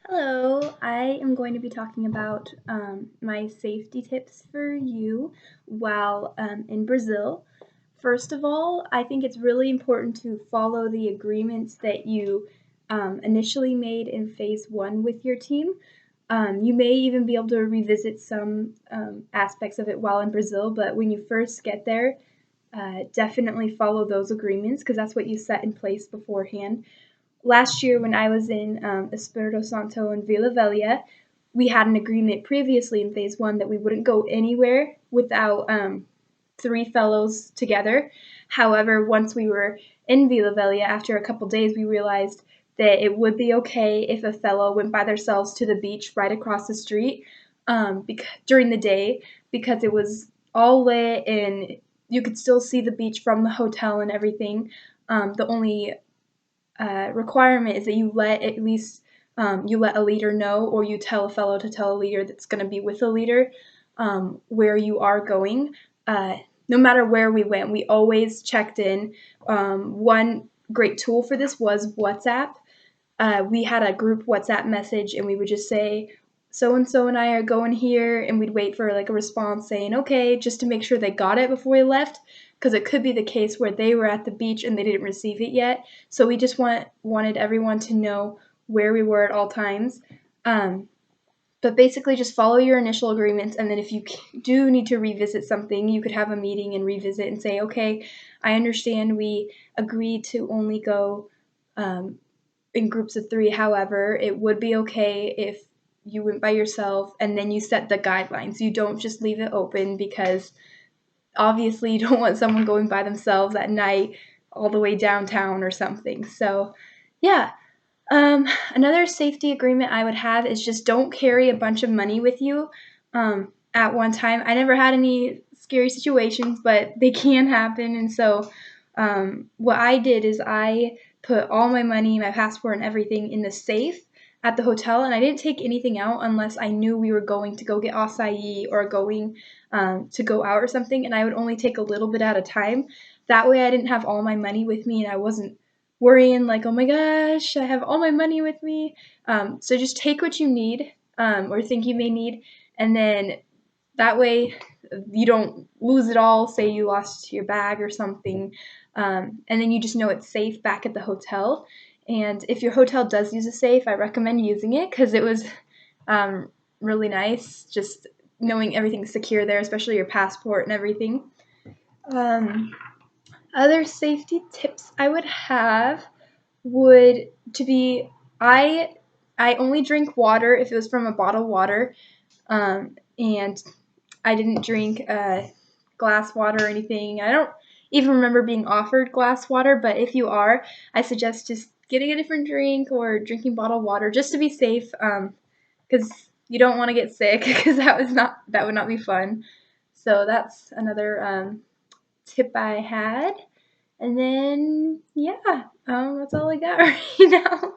Hello, I am going to be talking about my safety tips for you while in Brazil. First of all, I think it's really important to follow the agreements that you initially made in phase one with your team. You may even be able to revisit some aspects of it while in Brazil, but when you first get there, definitely follow those agreements because that's what you set in place beforehand. Last year, when I was in Espirito Santo and Vila Velha, we had an agreement previously in phase one that we wouldn't go anywhere without three fellows together. However, once we were in Vila Velha, after a couple days, we realized that it would be okay if a fellow went by themselves to the beach right across the street during the day because it was all lit and you could still see the beach from the hotel and everything. The only requirement is that you let at least you let a leader know, or you tell a fellow to tell a leader that's going to be with a leader where you are going. No matter where we went, we always checked in. One great tool for this was WhatsApp. We had a group WhatsApp message, and we would just say, so and so and I are going here, and we'd wait for like a response saying, okay, just to make sure they got it before we left, because it could be the case where they were at the beach and they didn't receive it yet. So we just wanted everyone to know where we were at all times. Um, but basically, just follow your initial agreements, and then if you do need to revisit something, you could have a meeting and revisit and say, okay, I understand we agreed to only go in groups of three. However, it would be okay if you went by yourself and then you set the guidelines. You don't just leave it open because obviously you don't want someone going by themselves at night all the way downtown or something. So, yeah. Another safety agreement I would have is just don't carry a bunch of money with you at one time. I never had any scary situations, but they can happen. And so, what I did is I put all my money, my passport, and everything in the safe at the hotel, and I didn't take anything out unless I knew we were going to go get acai or going to go out or something, and I would only take a little bit at a time. That way, I didn't have all my money with me, and I wasn't worrying like, oh my gosh, I have all my money with me. So just take what you need or think you may need, and then that way you don't lose it all. Say you lost your bag or something, and then you just know it's safe back at the hotel. And if your hotel does use a safe, I recommend using it because it was um, really nice just knowing everything's secure there, especially your passport and everything. Um, Other safety tips I would have would to be I I only drink water if it was from a bottled water, and I didn't drink glass water or anything. I don't even remember being offered glass water, but if you are, I suggest just getting a different drink or drinking bottled water just to be safe, because you don't want to get sick because that would not be fun. So that's another tip I had. And then, yeah, that's all I got right now.